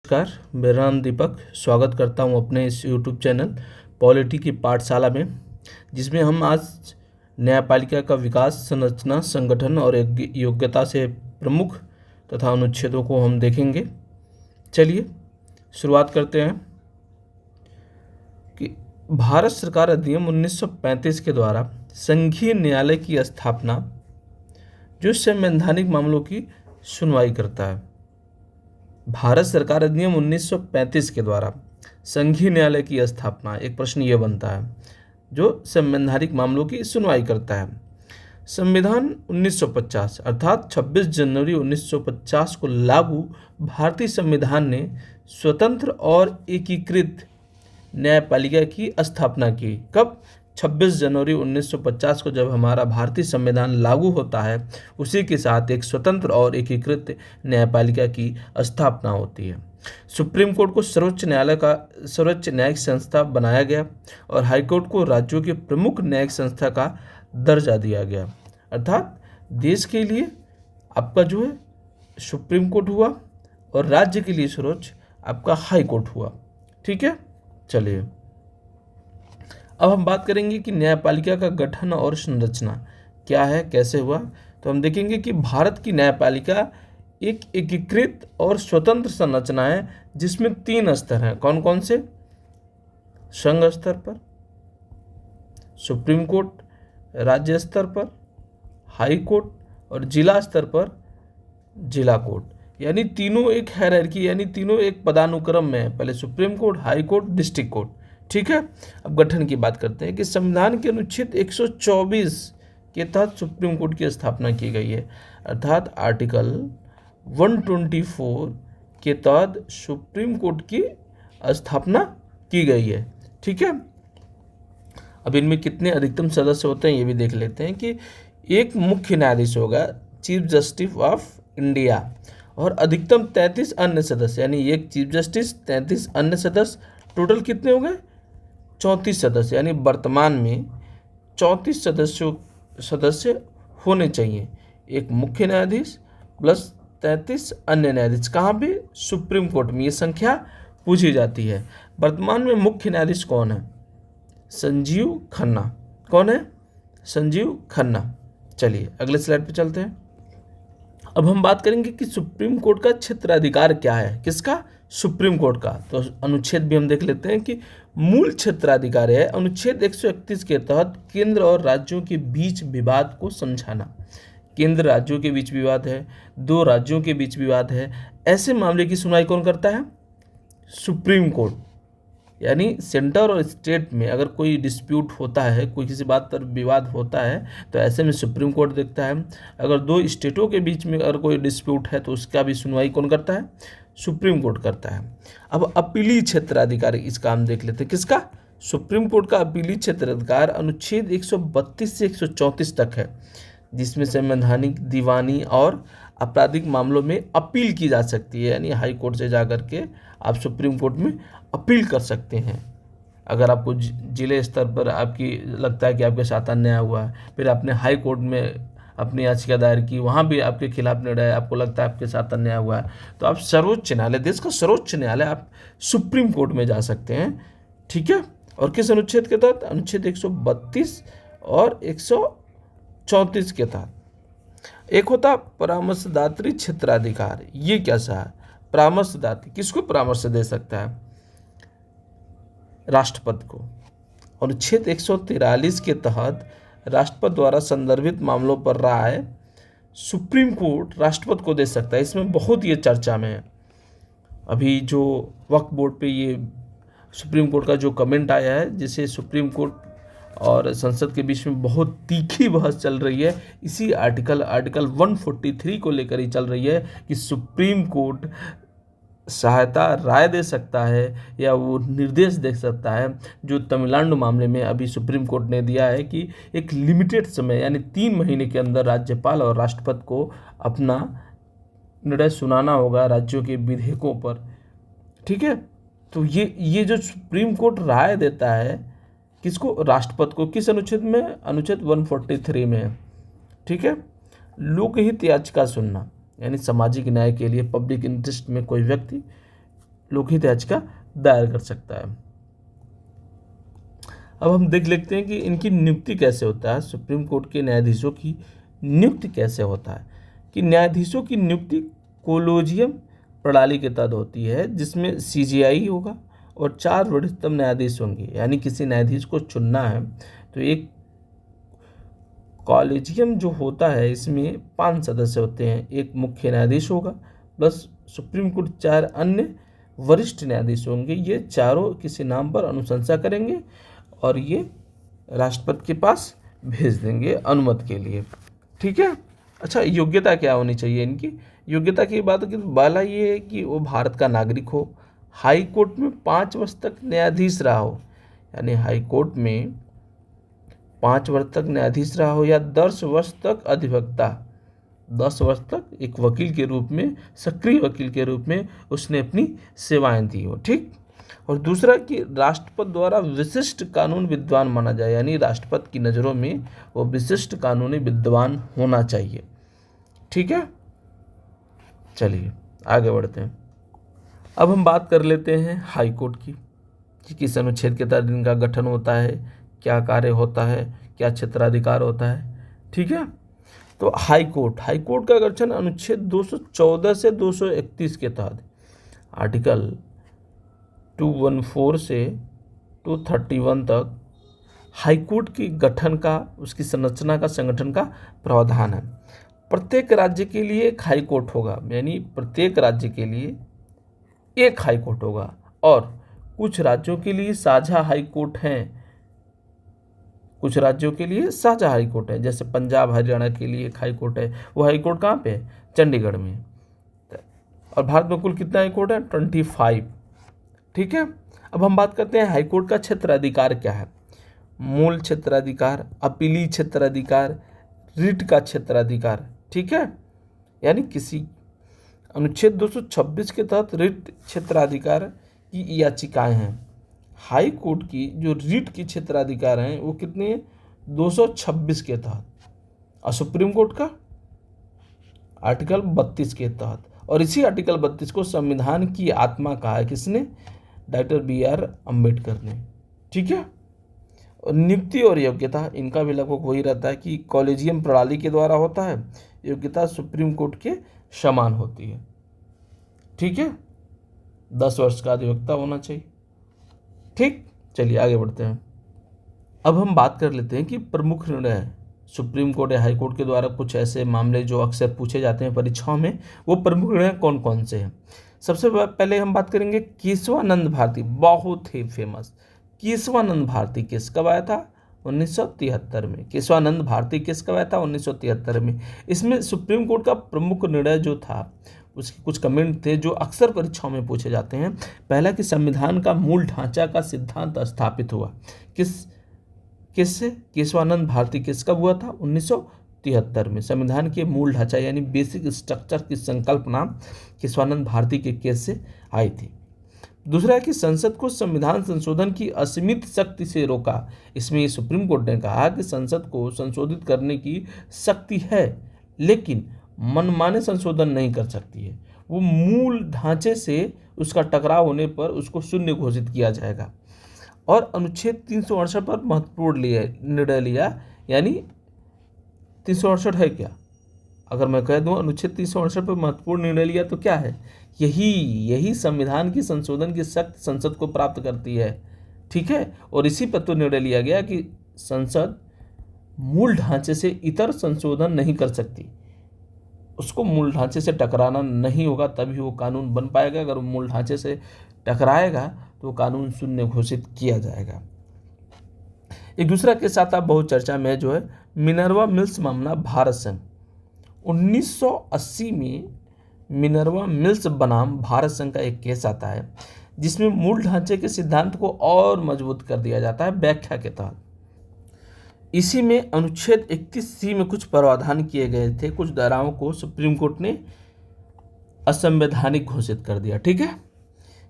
नमस्कार। मेरा नाम दीपक। स्वागत करता हूं अपने इस यूट्यूब चैनल पॉलिटी की पाठशाला में, जिसमें हम आज न्यायपालिका का विकास, संरचना, संगठन और योग्यता से प्रमुख तथा अनुच्छेदों को हम देखेंगे। चलिए शुरुआत करते हैं कि भारत सरकार अधिनियम 1935 के द्वारा संघीय न्यायालय की स्थापना, जो संवैधानिक मामलों की सुनवाई करता है। भारत सरकार अधिनियम 1935 के द्वारा संघीय न्यायालय की स्थापना, एक प्रश्न ये बनता है, जो संवैधानिक मामलों की सुनवाई करता है। संविधान 1950 अर्थात 26 जनवरी 1950 को लागू भारतीय संविधान ने स्वतंत्र और एकीकृत न्यायपालिका की स्थापना की। कब? 26 जनवरी 1950 को जब हमारा भारतीय संविधान लागू होता है, उसी के साथ एक स्वतंत्र और एकीकृत न्यायपालिका की स्थापना होती है। सुप्रीम कोर्ट को सर्वोच्च न्यायिक संस्था बनाया गया और हाईकोर्ट को राज्यों के प्रमुख न्यायिक संस्था का दर्जा दिया गया। अर्थात देश के लिए आपका जो है सुप्रीम कोर्ट हुआ और राज्य के लिए सर्वोच्च आपका हाई कोर्ट हुआ। ठीक है, चलिए अब हम बात करेंगे कि न्यायपालिका का गठन और संरचना क्या है, कैसे हुआ। तो हम देखेंगे कि भारत की न्यायपालिका एक एकीकृत और स्वतंत्र संरचना है, जिसमें 3 स्तर हैं। कौन कौन से? संघ स्तर पर, सुप्रीम कोर्ट राज्य स्तर पर, हाई कोर्ट और जिला स्तर पर जिला कोर्ट। यानी तीनों एक हायरार्की, यानी तीनों एक पदानुक्रम में है। पहले supreme court, high court, district court. ठीक है, अब गठन की बात करते हैं कि संविधान के अनुच्छेद 124 के तहत सुप्रीम कोर्ट की स्थापना की गई है। अर्थात आर्टिकल 124 के तहत सुप्रीम कोर्ट की स्थापना की गई है। ठीक है, अब इनमें कितने अधिकतम सदस्य होते हैं ये भी देख लेते हैं कि एक मुख्य न्यायाधीश होगा, चीफ जस्टिस ऑफ इंडिया, और अधिकतम 33 अन्य सदस्य, यानी एक चीफ जस्टिस, 33 अन्य सदस्य, टोटल कितने हो गए? 34 सदस्य। यानी वर्तमान में 34 सदस्य होने चाहिए। एक मुख्य न्यायाधीश प्लस 33 अन्य न्यायाधीश। कहाँ पे? सुप्रीम कोर्ट में ये संख्या पूछी जाती है। वर्तमान में मुख्य न्यायाधीश कौन है? संजीव खन्ना। कौन है? संजीव खन्ना। चलिए अगले स्लाइड पे चलते हैं। अब हम बात करेंगे कि सुप्रीम कोर्ट का क्षेत्राधिकार क्या है। किसका? सुप्रीम कोर्ट का। तो अनुच्छेद भी हम देख लेते हैं कि मूल क्षेत्राधिकार है अनुच्छेद 131 के तहत केंद्र और राज्यों के बीच विवाद को समझाना। केंद्र राज्यों के बीच विवाद है, 2 राज्यों के बीच विवाद है, ऐसे मामले की सुनवाई कौन करता है? Supreme court. यानी सेंटर और स्टेट में अगर कोई डिस्प्यूट होता है, कोई किसी बात पर विवाद होता है, तो ऐसे में सुप्रीम कोर्ट देखता है। अगर 2 स्टेटों के बीच में अगर कोई डिस्प्यूट है तो उसका भी सुनवाई कौन करता है? सुप्रीम कोर्ट करता है। अब अपीली क्षेत्राधिकार, इसका हम देख लेते हैं। किसका? सुप्रीम कोर्ट का अपीली क्षेत्राधिकार अनुच्छेद 132 से 134 तक है, जिसमें संवैधानिक, दीवानी और आपराधिक मामलों में अपील की जा सकती है। यानी हाई कोर्ट से जाकर के आप सुप्रीम कोर्ट में अपील कर सकते हैं। अगर आपको जिले स्तर पर आपकी लगता है कि आपके साथ अन्याय हुआ है, फिर आपने हाई कोर्ट में अपनी याचिका दायर की, वहाँ भी आपके खिलाफ निर्णय, आपको लगता है आपके साथ अन्याय हुआ है, तो आप सर्वोच्च न्यायालय, देश का सर्वोच्च न्यायालय, आप सुप्रीम कोर्ट में जा सकते हैं। ठीक है, और किस अनुच्छेद के तहत? अनुच्छेद 132 और 134 के तहत। एक होता परामर्शदात्री क्षेत्राधिकार। ये कैसा है? परामर्शदात्री किसको परामर्श दे सकता है? राष्ट्रपति को। अनुच्छेद 143 के तहत राष्ट्रपति द्वारा संदर्भित मामलों पर राय सुप्रीम कोर्ट राष्ट्रपति को दे सकता है। इसमें बहुत ये चर्चा में है। अभी जो वक्फ बोर्ड पे ये सुप्रीम कोर्ट का जो कमेंट आया है, जिसे सुप्रीम कोर्ट और संसद के बीच में बहुत तीखी बहस चल रही है, इसी आर्टिकल 143 को लेकर ही चल रही है कि सुप्रीम कोर्ट सहायता राय दे सकता है या वो निर्देश दे सकता है। जो तमिलनाडु मामले में अभी सुप्रीम कोर्ट ने दिया है कि एक लिमिटेड समय, यानी 3 महीने के अंदर राज्यपाल और राष्ट्रपति को अपना निर्णय सुनाना होगा राज्यों के विधेयकों पर। ठीक है, तो ये जो सुप्रीम कोर्ट राय देता है, किसको? राष्ट्रपति को। किस अनुच्छेद में? अनुच्छेद 143 में है। ठीक है, लोकहित याचिका सुनना, यानी सामाजिक न्याय के लिए पब्लिक इंटरेस्ट में कोई व्यक्ति लोकहित याचिका दायर कर सकता है। अब हम देख लेते हैं कि इनकी नियुक्ति कैसे होता है, सुप्रीम कोर्ट के न्यायाधीशों की नियुक्ति कैसे होता है। कि न्यायाधीशों की नियुक्ति कोलोजियम प्रणाली के तहत होती है, जिसमें सीजेआई होगा और 4 वरिष्ठतम न्यायाधीश होंगे। यानी किसी न्यायाधीश को चुनना है तो एक कॉलेजियम जो होता है इसमें 5 सदस्य होते हैं। एक मुख्य न्यायाधीश होगा प्लस सुप्रीम कोर्ट 4 अन्य वरिष्ठ न्यायाधीश होंगे। ये चारों किसी नाम पर अनुशंसा करेंगे और ये राष्ट्रपति के पास भेज देंगे अनुमति के लिए। ठीक है। अच्छा, योग्यता क्या होनी चाहिए इनकी? योग्यता की बात की तो बाला ये है कि वो भारत का नागरिक हो, हाई कोर्ट में 5 वर्ष तक न्यायाधीश रहा हो, यानी हाई कोर्ट में 5 वर्ष तक न्यायाधीश रहा हो, या 10 वर्ष तक अधिवक्ता, 10 वर्ष तक एक वकील के रूप में, सक्रिय वकील के रूप में उसने अपनी सेवाएं दी हो। ठीक। और दूसरा कि राष्ट्रपति द्वारा विशिष्ट कानून विद्वान माना जाए, यानी राष्ट्रपति की नज़रों में वो विशिष्ट कानूनी विद्वान होना चाहिए। ठीक है। चलिए आगे बढ़ते हैं। अब हम बात कर लेते हैं हाई कोर्ट की, कि किस अनुच्छेद के तहत इनका गठन होता है, क्या कार्य होता है, क्या क्षेत्राधिकार होता है। ठीक है। तो हाई कोर्ट का गठन अनुच्छेद 214 से 231 के तहत आर्टिकल 214 से 231 तक हाई कोर्ट की गठन का, उसकी संरचना का, संगठन का प्रावधान है। प्रत्येक राज्य के लिए एक हाई कोर्ट होगा, यानी प्रत्येक राज्य के लिए एक हाई कोर्ट होगा, और कुछ राज्यों के लिए साझा हाई कोर्ट हैं। कुछ राज्यों के लिए साझा हाई कोर्ट है, जैसे पंजाब हरियाणा के लिए एक हाई कोर्ट है। वो हाई कोर्ट कहाँ पे है? चंडीगढ़ में। और भारत में कुल कितना हाई कोर्ट है? 25। ठीक है। अब हम बात करते हैं हाई कोर्ट का क्षेत्राधिकार क्या है। मूल क्षेत्राधिकार, अपीली क्षेत्राधिकार, रिट का क्षेत्राधिकार। ठीक है। यानी किसी अनुच्छेद 226 के तहत रिट क्षेत्राधिकार की याचिकाएं हैं। हाई कोर्ट की जो रिट की क्षेत्राधिकार हैं वो कितनी है? 226 के तहत। और सुप्रीम कोर्ट का आर्टिकल 32 के तहत। और इसी आर्टिकल 32 को संविधान की आत्मा कहा है किसने? डॉक्टर BR अम्बेडकर ने। ठीक है। और नियुक्ति और योग्यता इनका भी लगभग वही रहता है कि कॉलेजियम प्रणाली के द्वारा होता है। योग्यता सुप्रीम कोर्ट के समान होती है। ठीक है। 10 वर्ष का अधिवक्ता होना चाहिए। ठीक। चलिए आगे बढ़ते हैं। अब हम बात कर लेते हैं कि प्रमुख निर्णय सुप्रीम कोर्ट या हाई कोर्ट के द्वारा कुछ ऐसे मामले जो अक्सर पूछे जाते हैं परीक्षाओं में, वो प्रमुख निर्णय कौन कौन से हैं। सबसे पहले हम बात करेंगे केशवानंद भारती, बहुत ही फेमस केशवानंद भारती केस कब आया था? 1973 में। केशवानंद भारती केस कब आया था? 1973 में। इसमें सुप्रीम कोर्ट का प्रमुख निर्णय जो था उसके कुछ कमेंट थे जो अक्सर परीक्षाओं में पूछे जाते हैं। पहला कि संविधान का मूल ढांचा का सिद्धांत स्थापित हुआ। किससे? केशवानंद भारती केस कब हुआ था? 1973 में। संविधान के मूल ढांचा यानी बेसिक स्ट्रक्चर की संकल्पना केशवानंद भारती के केस से आई थी। दूसरा है कि संसद को संविधान संशोधन की असीमित शक्ति से रोका। इसमें सुप्रीम कोर्ट ने कहा कि संसद को संशोधित करने की शक्ति है, लेकिन मनमाने संशोधन नहीं कर सकती है। वो मूल ढांचे से उसका टकराव होने पर उसको शून्य घोषित किया जाएगा। और अनुच्छेद 368 पर महत्वपूर्ण निर्णय लिया, यानी 368 है क्या? अगर मैं कह दूं अनुच्छेद 368 पर महत्वपूर्ण निर्णय लिया तो क्या है? यही संविधान की संशोधन की शक्ति संसद को प्राप्त करती है। ठीक है। और इसी पर तो निर्णय लिया गया कि संसद मूल ढांचे से इतर संशोधन नहीं कर सकती, उसको मूल ढांचे से टकराना नहीं होगा, तभी वो कानून बन पाएगा। अगर वो मूल ढांचे से टकराएगा तो कानून शून्य घोषित किया जाएगा। एक दूसरा के साथ आप बहुत चर्चा में जो है मिनर्वा मिल्स मामला भारत संघ। 1980 में मिनर्वा मिल्स बनाम भारत संघ का एक केस आता है, जिसमें मूल ढांचे के सिद्धांत को और मजबूत कर दिया जाता है व्याख्या के तहत। इसी में अनुच्छेद 31C में कुछ प्रावधान किए गए थे। कुछ धाराओं को सुप्रीम कोर्ट ने असंवैधानिक घोषित कर दिया। ठीक है।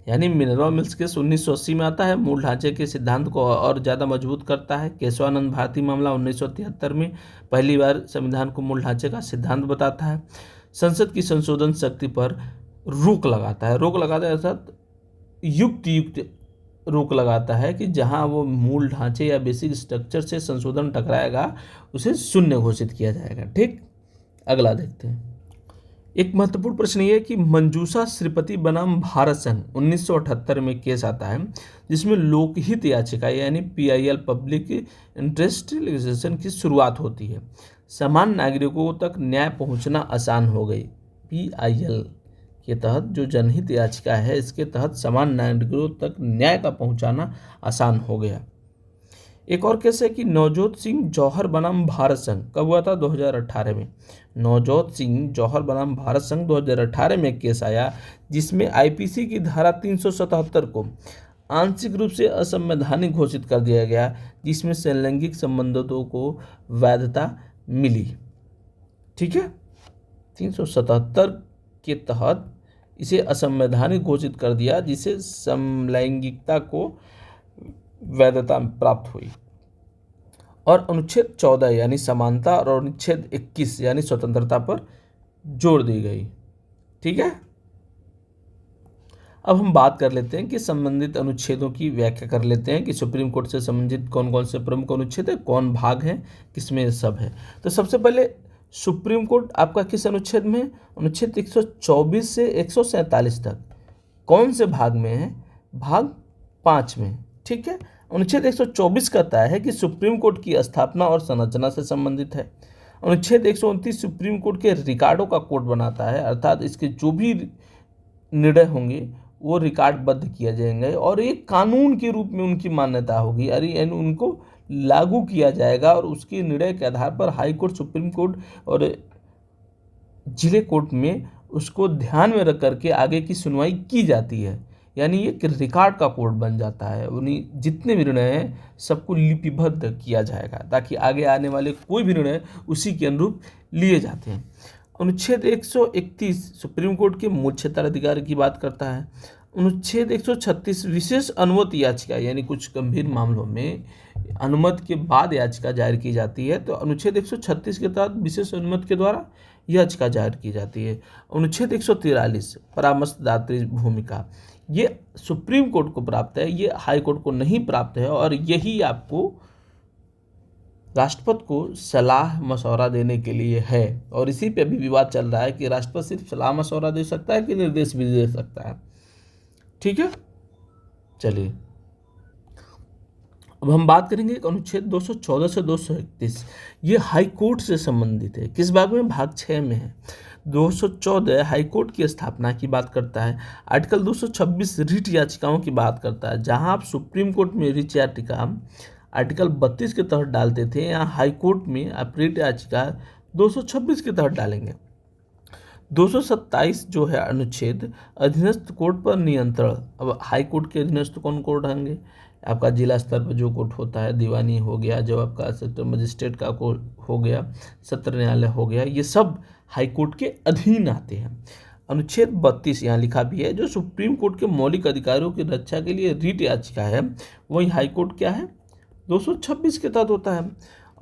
यानी मिनर्वा मिल्स केस 1980 में आता है, मूल ढांचे के सिद्धांत को और ज़्यादा मजबूत करता है। केशवानंद भारती मामला 1973 में पहली बार संविधान को मूल ढांचे का सिद्धांत बताता है। संसद की संशोधन शक्ति पर रोक लगाता है। रोक लगाता है अर्थात युक्त युक्त रोक लगाता है कि जहां वो मूल ढांचे या बेसिक स्ट्रक्चर से संशोधन टकराएगा उसे शून्य घोषित किया जाएगा। ठीक, अगला देखते हैं। एक महत्वपूर्ण प्रश्न ये है कि मंजूषा श्रीपति बनाम भारत संघ 1978 में केस आता है जिसमें लोकहित याचिका यानी PIL पब्लिक इंटरेस्ट लिटिगेशन की शुरुआत होती है। समान नागरिकों तक न्याय पहुंचना आसान हो गई। PIL के तहत जो जनहित याचिका है इसके तहत समान नागरिकों तक न्याय का पहुंचाना आसान हो गया। एक और केस है कि नवजोत सिंह जौहर बनाम भारत संघ कब हुआ था? 2018 में। नवजोत सिंह जौहर बनाम भारत संघ 2018 में केस आया जिसमें IPC की धारा 377 को आंशिक रूप से असंवैधानिक घोषित कर दिया गया, जिसमें समलैंगिक संबंधों को वैधता मिली। ठीक है, 377 के तहत इसे असंवैधानिक घोषित कर दिया, जिसे समलैंगिकता को वैधता प्राप्त हुई। और अनुच्छेद 14 यानी समानता और अनुच्छेद 21 यानी स्वतंत्रता पर जोर दी गई। ठीक है, अब हम बात कर लेते हैं कि संबंधित अनुच्छेदों की व्याख्या कर लेते हैं कि सुप्रीम कोर्ट से संबंधित कौन कौन से प्रमुख अनुच्छेद है, कौन भाग है, किसमें सब है। तो सबसे पहले सुप्रीम कोर्ट आपका किस अनुच्छेद में है? अनुच्छेद 124 से 147 तक। कौन से भाग में है? भाग 5 में। ठीक है, अनुच्छेद 124 कहता है कि सुप्रीम कोर्ट की स्थापना और संरचना से संबंधित है। अनुच्छेद 129 सुप्रीम कोर्ट के रिकॉर्डों का कोड बनाता है, अर्थात इसके जो भी निर्णय होंगे वो रिकॉर्डबद्ध किया जाएंगे और एक कानून के रूप में उनकी मान्यता होगी, यानी उनको लागू किया जाएगा और उसके निर्णय के आधार पर हाई कोर्ट, सुप्रीम कोर्ट और जिले कोर्ट में उसको ध्यान में रख करके आगे की सुनवाई की जाती है। यानी एक रिकॉर्ड का कोड बन जाता है, उन्हीं जितने भी निर्णय हैं सबको लिपिबद्ध किया जाएगा ताकि आगे आने वाले कोई भी निर्णय उसी के अनुरूप लिए जाते हैं। अनुच्छेद 131 सुप्रीम कोर्ट के मूल क्षेत्राधिकार की बात करता है। अनुच्छेद 136 विशेष अनुमति याचिका यानी कुछ गंभीर मामलों में अनुमति के बाद याचिका दायर की जाती है, तो अनुच्छेद 136 के तहत विशेष अनुमति के द्वारा याचिका दायर की जाती है। अनुच्छेद 143 परामर्शदात्री भूमिका, ये सुप्रीम कोर्ट को प्राप्त है, ये हाई कोर्ट को नहीं प्राप्त है और यही आपको राष्ट्रपति को सलाह मशवरा देने के लिए है। और इसी पे अभी विवाद चल रहा है कि राष्ट्रपति सिर्फ सलाह मशवरा दे सकता है कि निर्देश भी दे सकता है। ठीक है, चलिए अब हम बात करेंगे अनुच्छेद 214 से 231। ये हाई कोर्ट से संबंधित है। किस भाग में? भाग 6 में है। 214 हाई कोर्ट की स्थापना की बात करता है। आर्टिकल 226 रिट याचिकाओं की बात करता है। जहां आप सुप्रीम कोर्ट में रिट याचिका आर्टिकल 32 के तहत डालते थे, यहाँ हाई कोर्ट में आप रिट याचिका 226 के तहत डालेंगे। 227 जो है अनुच्छेद अधीनस्थ कोर्ट पर नियंत्रण। अब हाई कोर्ट के अधीनस्थ कौन कोर्ट होंगे? आपका जिला स्तर पर जो कोर्ट होता है, दीवानी हो गया, जो आपका सत्र मजिस्ट्रेट का कोर्ट हो गया, सत्र न्यायालय हो गया, ये सब हाई कोर्ट के अधीन आते हैं। अनुच्छेद 32 यहाँ लिखा भी है, जो सुप्रीम कोर्ट के मौलिक अधिकारों की रक्षा के लिए रिट याचिका है, वही हाई कोर्ट क्या है? 226 के तहत होता है।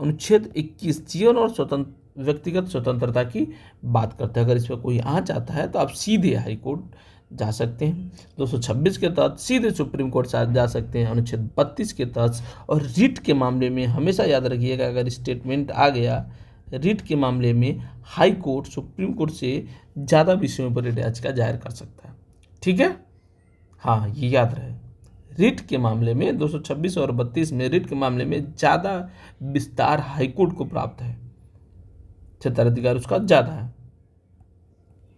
अनुच्छेद 21 जीवन और व्यक्तिगत स्वतंत्रता की बात करते हैं। अगर इस पर कोई आँच आता है तो आप सीधे हाई कोर्ट जा सकते हैं। 226 के तहत सीधे सुप्रीम कोर्ट जा सकते हैं। अनुच्छेद 32 के तहत। और रिट के मामले में हमेशा याद रखिएगा, अगर स्टेटमेंट आ गया रिट के मामले में हाई कोर्ट सुप्रीम कोर्ट से ज़्यादा विषयों पर रिट याचिका दायर कर सकता है। ठीक है, हाँ ये याद रहे। रिट के मामले में 226 और 32 में रिट के मामले में ज़्यादा विस्तार हाईकोर्ट को प्राप्त है, क्षेत्राधिकार उसका ज़्यादा है।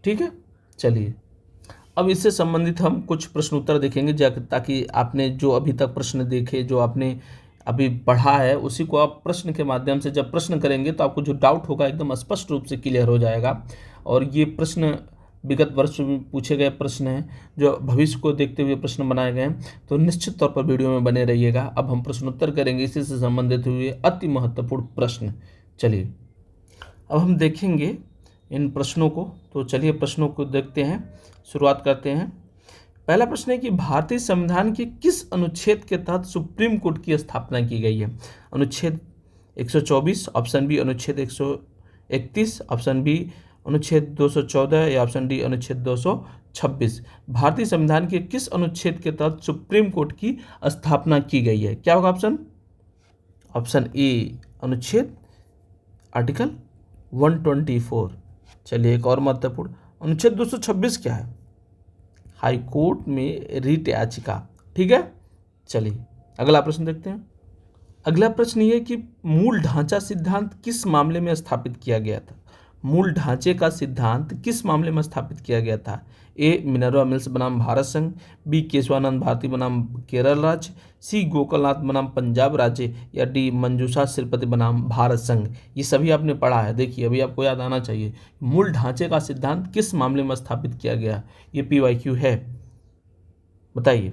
ठीक है, चलिए अब इससे संबंधित हम कुछ प्रश्न उत्तर देखेंगे, ताकि आपने जो अभी तक प्रश्न देखे, जो आपने अभी पढ़ा है, उसी को आप प्रश्न के माध्यम से जब प्रश्न करेंगे तो आपको जो डाउट होगा एकदम स्पष्ट रूप से क्लियर हो जाएगा। और ये प्रश्न विगत वर्ष में पूछे गए प्रश्न हैं, जो भविष्य को देखते हुए प्रश्न बनाए गए हैं, तो निश्चित तौर पर वीडियो में बने रहिएगा। अब हम प्रश्नोत्तर करेंगे इसी से संबंधित हुए अति महत्वपूर्ण प्रश्न। चलिए अब हम देखेंगे इन प्रश्नों को, तो चलिए प्रश्नों को देखते हैं, शुरुआत करते हैं। पहला प्रश्न है कि भारतीय संविधान के किस अनुच्छेद के तहत सुप्रीम कोर्ट की स्थापना की गई है? अनुच्छेद 124, ऑप्शन बी अनुच्छेद 131, ऑप्शन बी अनुच्छेद 214 या ऑप्शन डी अनुच्छेद 226। 26 भारतीय संविधान के किस अनुच्छेद के तहत सुप्रीम कोर्ट की स्थापना की गई है? क्या होगा ऑप्शन? ऑप्शन ए अनुच्छेद आर्टिकल 124। चलिए एक और महत्वपूर्ण, अनुच्छेद 226 क्या है? हाई कोर्ट में रिट याचिका। ठीक है, चलिए अगला प्रश्न देखते हैं। अगला प्रश्न ये है कि मूल ढांचा सिद्धांत किस मामले में स्थापित किया गया था? मूल ढांचे का सिद्धांत किस मामले में स्थापित किया गया था? ए मिनर्वा मिल्स बनाम भारत संघ, बी केशवानंद भारती बनाम केरल राज्य, सी गोकुलनाथ बनाम पंजाब राज्य, या डी मंजूषा श्रीपति बनाम भारत संघ। ये सभी आपने पढ़ा है, देखिए अभी आपको याद आना चाहिए। मूल ढांचे का सिद्धांत किस मामले में स्थापित किया गया? ये PYQ है, बताइए।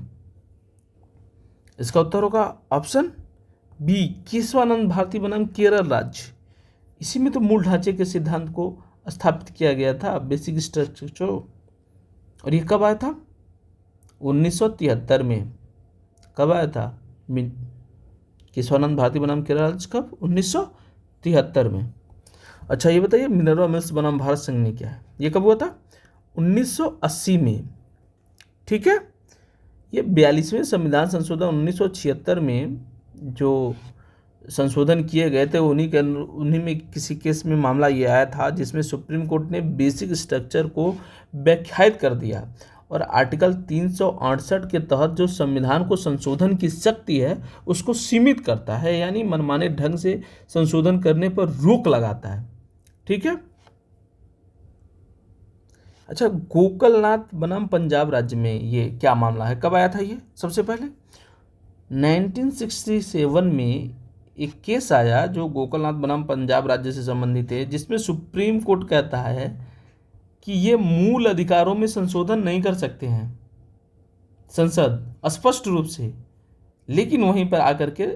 इसका उत्तर होगा ऑप्शन बी केशवानंद भारती बनाम केरल राज्य। इसी में तो मूल ढांचे के सिद्धांत को स्थापित किया गया था, बेसिक स्ट्रक्चर। और ये कब आया था? 1973 में। कब आया था केशवानंद भारती बनाम केरल राज्य? कब? 1973 में। अच्छा ये बताइए मिनर्वा मिल्स बनाम भारत संघ में क्या है? ये कब हुआ था? 1980 में। ठीक है, ये 42वें संविधान संशोधन 1976 में जो संशोधन किए गए थे उन्हीं में किसी केस में मामला ये आया था जिसमें सुप्रीम कोर्ट ने बेसिक स्ट्रक्चर को व्याख्यायित कर दिया और आर्टिकल 368 के तहत जो संविधान को संशोधन की शक्ति है उसको सीमित करता है, यानी मनमाने ढंग से संशोधन करने पर रोक लगाता है। ठीक है, अच्छा गोकुलनाथ बनाम पंजाब राज्य में ये क्या मामला है? कब आया था ये? सबसे पहले 1967 में एक केस आया जो गोकुलनाथ बनाम पंजाब राज्य से संबंधित है, जिसमें सुप्रीम कोर्ट कहता है कि ये मूल अधिकारों में संशोधन नहीं कर सकते हैं संसद, स्पष्ट रूप से। लेकिन वहीं पर आकर के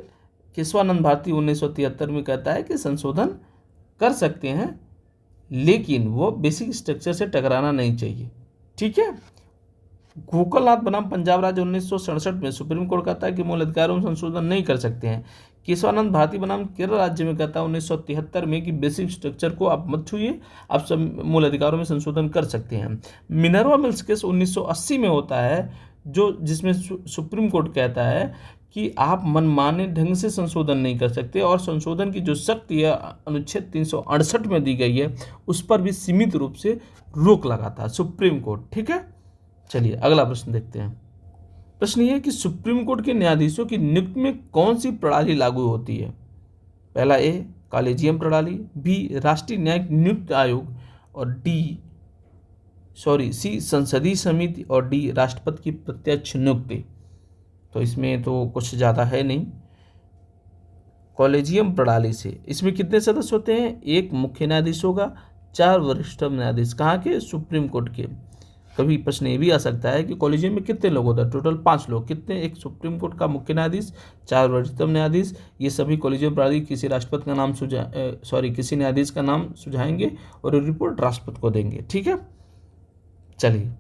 केशवानंद भारती 1973 में कहता है कि संशोधन कर सकते हैं, लेकिन वो बेसिक स्ट्रक्चर से टकराना नहीं चाहिए। ठीक है, गोकुलनाथ बनाम पंजाब राज्य 1967 में सुप्रीम कोर्ट कहता है कि मूल अधिकारों में संशोधन नहीं कर सकते हैं। केशवानंद भारती बनाम केरल राज्य में कहता है 1973 में कि बेसिक स्ट्रक्चर को आप मत छूइए, आप सब मूल अधिकारों में संशोधन कर सकते हैं। मिनर्वा मिल्स केस 1980 में होता है जिसमें सुप्रीम कोर्ट कहता है कि आप मनमाने ढंग से संशोधन नहीं कर सकते और संशोधन की जो शक्ति है अनुच्छेद 368 में दी गई है उस पर भी सीमित रूप से रोक लगाता है सुप्रीम कोर्ट। ठीक है, चलिए अगला प्रश्न देखते हैं। प्रश्न ये है कि सुप्रीम कोर्ट के न्यायाधीशों की नियुक्ति में कौन सी प्रणाली लागू होती है? पहला ए कॉलेजियम प्रणाली, बी राष्ट्रीय न्यायिक नियुक्ति आयोग, और सी संसदीय समिति, और डी राष्ट्रपति की प्रत्यक्ष नियुक्ति। तो इसमें तो कुछ ज़्यादा है नहीं। कॉलेजियम प्रणाली से इसमें कितने सदस्य होते हैं? एक मुख्य न्यायाधीश होगा, 4 वरिष्ठ न्यायाधीश। कहाँ के? सुप्रीम कोर्ट के। कभी प्रश्न ये भी आ सकता है कि कॉलेजियम में कितने लोग होते हैं? टोटल 5 लोग। कितने? एक सुप्रीम कोर्ट का मुख्य न्यायाधीश, 4 वरिष्ठतम न्यायाधीश। ये सभी कॉलेजियम प्रणाली किसी राष्ट्रपति का नाम किसी न्यायाधीश का नाम सुझाएंगे और रिपोर्ट राष्ट्रपति को देंगे। ठीक है, चलिए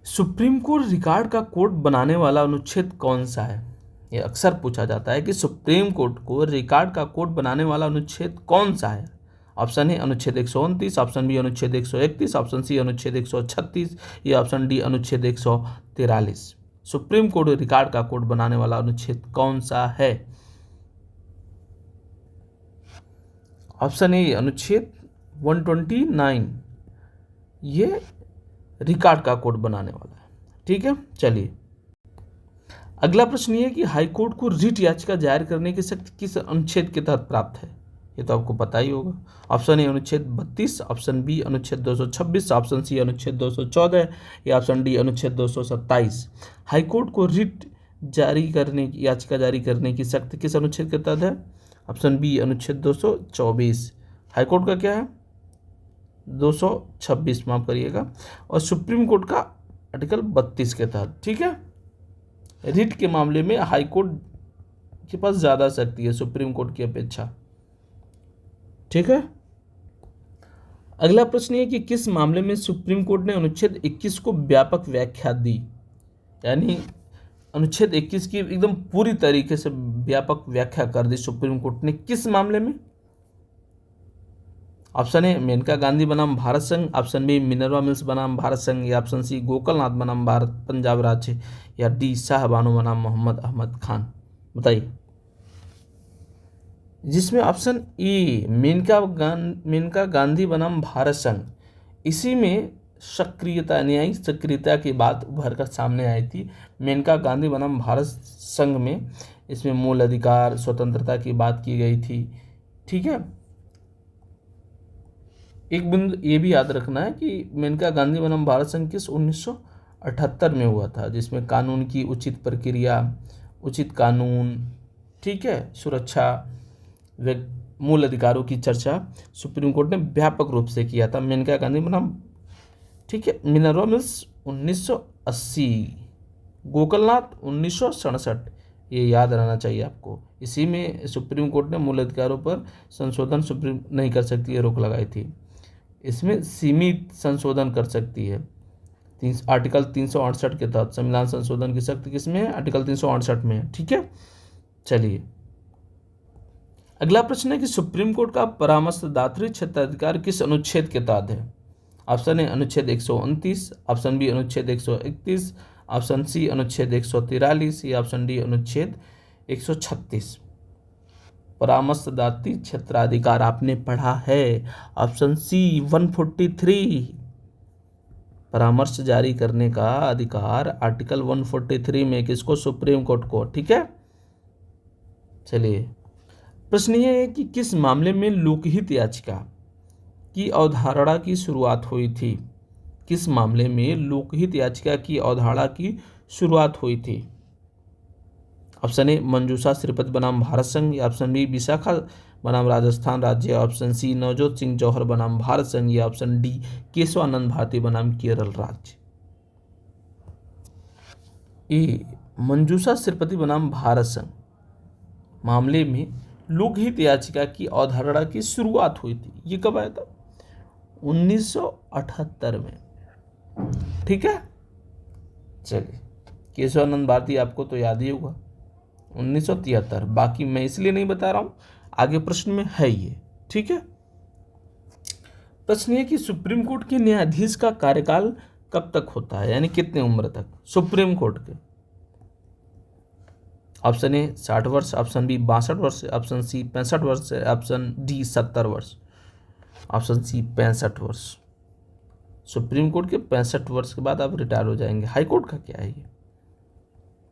सुप्रीम कोर्ट रिकॉर्ड का कोड बनाने वाला अनुच्छेद कौन सा है? ये अक्सर पूछा जाता है कि सुप्रीम कोर्ट को रिकॉर्ड का कोड बनाने वाला अनुच्छेद कौन सा है? ऑप्शन ए अनुच्छेद 129, ऑप्शन बी अनुच्छेद 131, ऑप्शन सी अनुच्छेद 136, या ऑप्शन डी अनुच्छेद 143। सुप्रीम कोर्ट रिकॉर्ड का कोड बनाने वाला अनुच्छेद कौन सा है? ऑप्शन ए अनुच्छेद 129 ये रिकॉर्ड का कोड बनाने वाला है। ठीक है, चलिए अगला प्रश्न ये है कि हाईकोर्ट को रिट याचिका दायर करने की शक्ति किस अनुच्छेद के तहत प्राप्त है? ये तो आपको पता ही होगा। ऑप्शन ए अनुच्छेद 32, ऑप्शन बी अनुच्छेद 226, ऑप्शन सी अनुच्छेद 214, या ऑप्शन डी अनुच्छेद 227। हाईकोर्ट को रिट जारी करने की याचिका जारी करने की शक्ति किस अनुच्छेद के तहत है? ऑप्शन बी अनुच्छेद 224। हाईकोर्ट का क्या है? 226, माफ करिएगा। और सुप्रीम कोर्ट का आर्टिकल 32 के तहत। ठीक है, रिट के मामले में हाईकोर्ट के पास ज़्यादा शक्ति है सुप्रीम कोर्ट की अपेक्षा। ठीक है, अगला प्रश्न ये कि किस मामले में सुप्रीम कोर्ट ने अनुच्छेद 21 को व्यापक व्याख्या दी? यानी अनुच्छेद 21 की एकदम पूरी तरीके से व्यापक व्याख्या कर दी सुप्रीम कोर्ट ने, किस मामले में? ऑप्शन ए मेनका गांधी बनाम भारत संघ, ऑप्शन बी मिनरवा मिल्स बनाम भारत संघ, या ऑप्शन सी गोकलनाथ बनाम भारत पंजाब राज्य, या डी शाह बानो बनाम मोहम्मद अहमद खान। बताइए। जिसमें ऑप्शन ए मेनका गांधी बनाम भारत संघ, इसी में सक्रियता न्यायिक सक्रियता की बात उभर कर सामने आई थी। मेनका गांधी बनाम भारत संघ में इसमें मूल अधिकार स्वतंत्रता की बात की गई थी। ठीक है, एक बिंदु ये भी याद रखना है कि मेनका गांधी बनाम भारत संघ किस 1978 में हुआ था, जिसमें कानून की उचित प्रक्रिया, उचित कानून, ठीक है, सुरक्षा, मूल अधिकारों की चर्चा सुप्रीम कोर्ट ने व्यापक रूप से किया था। मेनका गांधी बनाम, ठीक है, मिनरवा मिल्स 1980, गोकलनाथ 1967, ये याद रहना चाहिए आपको। इसी में सुप्रीम कोर्ट ने मूल अधिकारों पर संशोधन सुप्रीम नहीं कर सकती है, रोक लगाई थी। इसमें सीमित संशोधन कर सकती है। आर्टिकल 368 के तहत संविधान संशोधन की शक्ति किसमें है? आर्टिकल 368 में है। ठीक है, चलिए अगला प्रश्न है कि सुप्रीम कोर्ट का परामर्शदात्री क्षेत्राधिकार किस अनुच्छेद के तहत है? ऑप्शन ए अनुच्छेद 129, ऑप्शन बी अनुच्छेद 131, ऑप्शन सी अनुच्छेद 143, या ऑप्शन डी अनुच्छेद 136। परामर्शदात्री क्षेत्राधिकार आपने पढ़ा है, ऑप्शन सी 143, परामर्श जारी करने का अधिकार आर्टिकल 143 में किसको? सुप्रीम कोर्ट को। ठीक है, चलिए प्रश्न ये है कि किस मामले में लोकहित याचिका की अवधारणा की शुरुआत हुई थी? किस मामले में लोकहित याचिका की अवधारणा की शुरुआत हुई थी? ऑप्शन ए मंजूषा श्रीपति बनाम भारत संघ, या ऑप्शन बी विशाखा बनाम राजस्थान राज्य, ऑप्शन सी नवजोत सिंह जौहर बनाम भारत संघ, या ऑप्शन डी केशवानंद भारती बनाम केरल राज्य। ए मंजूषा श्रीपति बनाम भारत संघ मामले में लोकहित याचिका की अवधारणा की शुरुआत हुई थी। ये कब आया था? 1978 में। ठीक है, चलिए केशवानंद भारती आपको तो याद ही होगा, 1973। बाकी मैं इसलिए नहीं बता रहा हूं, आगे प्रश्न में है ये। ठीक है, प्रश्न ये कि सुप्रीम कोर्ट के न्यायाधीश का कार्यकाल कब तक होता है, यानी कितने उम्र तक सुप्रीम कोर्ट के? ऑप्शन ए 60 वर्ष, ऑप्शन बी 62 वर्ष, ऑप्शन सी 65 वर्ष, ऑप्शन डी 70 वर्ष। ऑप्शन सी 65 वर्ष। सुप्रीम कोर्ट के 65 वर्ष के बाद आप रिटायर हो जाएंगे। हाई कोर्ट का क्या है ये?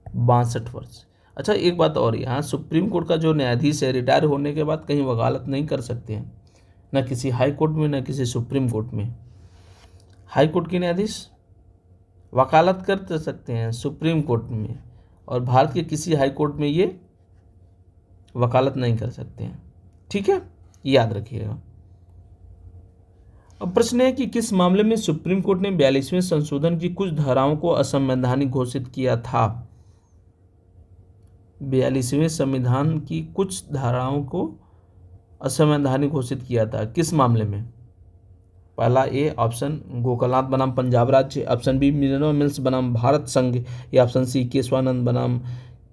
62 वर्ष। अच्छा एक बात और, यहाँ सुप्रीम कोर्ट का जो न्यायाधीश है रिटायर होने के बाद कहीं वकालत नहीं कर सकते हैं, न किसी हाई कोर्ट में न किसी सुप्रीम कोर्ट में। हाई कोर्ट के न्यायाधीश वकालत कर सकते हैं सुप्रीम कोर्ट में, और भारत के किसी हाई कोर्ट में ये वकालत नहीं कर सकते हैं। ठीक है, याद रखिएगा। अब प्रश्न है कि किस मामले में सुप्रीम कोर्ट ने 42वें संशोधन की कुछ धाराओं को असंवैधानिक घोषित किया था? 42वें संविधान की कुछ धाराओं को असंवैधानिक घोषित किया था, किस मामले में? पहला ए ऑप्शन गोकलनाथ बनाम पंजाब राज्य, ऑप्शन बी मिनरवा मिल्स बनाम भारत संघ, या ऑप्शन सी केशवानंद बनाम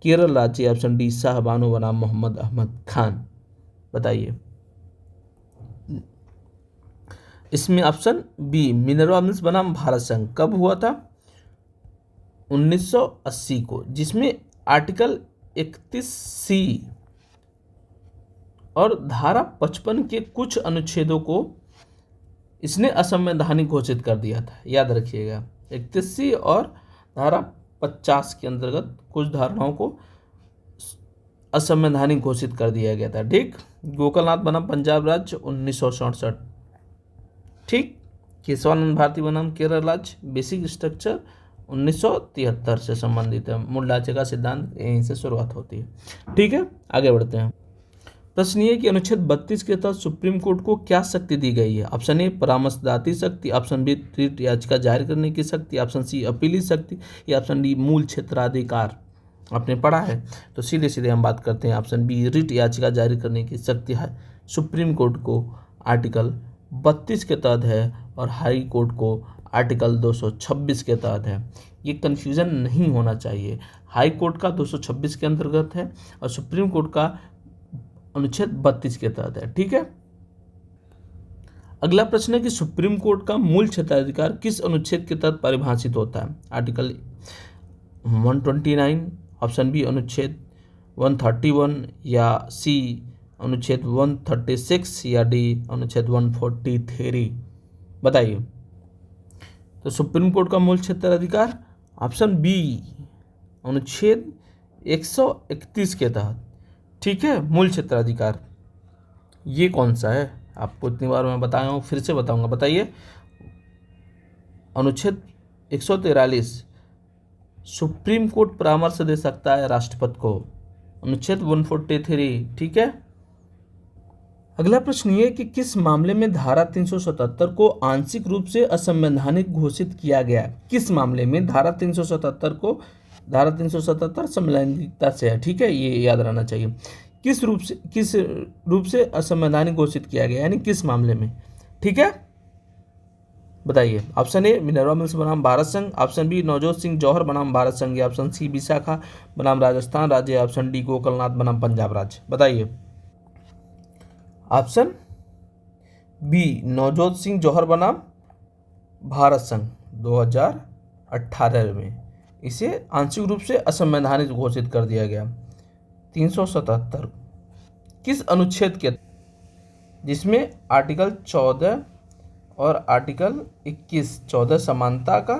केरल राज्य, या ऑप्शन डी शाह बानो बनाम मोहम्मद अहमद खान। बताइए। इसमें ऑप्शन बी मिनरवा मिल्स बनाम भारत संघ कब हुआ था? 1980 को, जिसमें आर्टिकल 31C और धारा 55 के कुछ अनुच्छेदों को इसने असंवैधानिक घोषित कर दिया था। याद रखिएगा, 31C और धारा 50 के अंतर्गत कुछ धारणाओं को असंवैधानिक घोषित कर दिया गया था। ठीक, गोकलनाथ बनाम पंजाब राज्य 1967। ठीक, केशवानंद भारती बनाम केरल राज्य बेसिक स्ट्रक्चर 1973 से संबंधित है। मूल ढांचे का सिद्धांत यहीं से शुरुआत होती है। ठीक है, आगे बढ़ते हैं। प्रश्न ये कि अनुच्छेद 32 के तहत सुप्रीम कोर्ट को क्या शक्ति दी गई है? ऑप्शन ए परामर्शदात्री शक्ति, ऑप्शन बी रिट याचिका जारी करने की शक्ति, ऑप्शन सी अपीली शक्ति, या ऑप्शन डी मूल क्षेत्राधिकार। आपने पढ़ा है तो सीधे सीधे हम बात करते हैं। ऑप्शन बी रिट याचिका जारी करने की शक्ति है सुप्रीम कोर्ट को आर्टिकल 32 के तहत है, और हाई कोर्ट को आर्टिकल 226 के तहत है। ये कन्फ्यूजन नहीं होना चाहिए। हाई कोर्ट का 226 के अंतर्गत है और सुप्रीम कोर्ट का अनुच्छेद 32 के तहत है। ठीक है, अगला प्रश्न है कि सुप्रीम कोर्ट का मूल क्षेत्राधिकार किस अनुच्छेद के तहत परिभाषित होता है? आर्टिकल 129, ऑप्शन बी अनुच्छेद 131, या सी अनुच्छेद 136, या डी अनुच्छेद 143। बताइए। तो सुप्रीम कोर्ट का मूल क्षेत्राधिकार ऑप्शन बी अनुच्छेद 131 के तहत। ठीक है, मूल क्षेत्राधिकार ये कौन सा है? आपको इतनी बार मैं बताया हूँ, फिर से बताऊंगा, बताइए। अनुच्छेद 143, सुप्रीम कोर्ट परामर्श दे सकता है राष्ट्रपति को। अनुच्छेद 143। ठीक है। अगला प्रश्न ये कि किस मामले में धारा 377 को आंशिक रूप से असंवैधानिक घोषित किया गया? किस मामले में धारा 377 समलैंगिकता से है? ठीक है, ये याद रहना चाहिए। किस रूप से असंवैधानिक घोषित किया गया, यानी किस मामले में? ठीक है, बताइए। ऑप्शन ए मिनर्वा मिल्स बनाम भारत संघ, ऑप्शन बी नवजोत सिंह जौहर बनाम भारत संघ, या ऑप्शन सी विशाखा बनाम राजस्थान राज्य, या ऑप्शन डी गोकलनाथ बनाम पंजाब राज्य। बताइए। ऑप्शन बी नवजोत सिंह जौहर बनाम भारत संघ 2018 में इसे आंशिक रूप से असंवैधानिक घोषित कर दिया गया। 377 किस अनुच्छेद के, जिसमें आर्टिकल 14 और आर्टिकल 21, 14 समानता का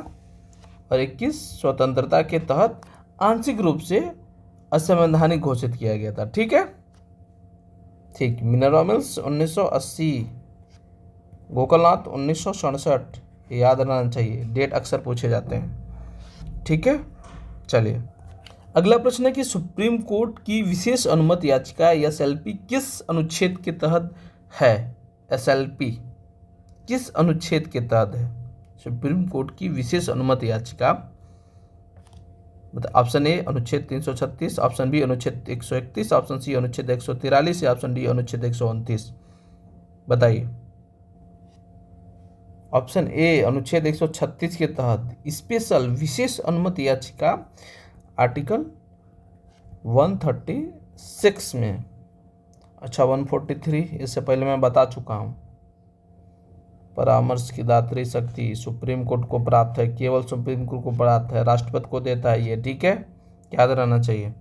और 21 स्वतंत्रता के तहत आंशिक रूप से असंवैधानिक घोषित किया गया था। ठीक है, ठीक। मिनर्वा मिल्स 1980, गोकलनाथ 1967, याद रहना चाहिए, डेट अक्सर पूछे जाते हैं। ठीक है, चलिए। अगला प्रश्न है कि सुप्रीम कोर्ट की विशेष अनुमति याचिका एसएलपी किस अनुच्छेद के तहत है? एसएलपी किस अनुच्छेद के तहत है? सुप्रीम कोर्ट की विशेष अनुमति याचिका। ऑप्शन ए अनुच्छेद 336, ऑप्शन बी अनुच्छेद 131, ऑप्शन सी अनुच्छेद 143, या ऑप्शन डी अनुच्छेद 129। बताइए। ऑप्शन ए अनुच्छेद 136 के तहत स्पेशल विशेष अनुमति याचिका आर्टिकल 136 में। अच्छा, 143 इससे पहले मैं बता चुका हूँ। परामर्श की दात्री शक्ति सुप्रीम कोर्ट को प्राप्त है, केवल सुप्रीम कोर्ट को प्राप्त है, राष्ट्रपति को देता है ये। ठीक है, याद रहना चाहिए।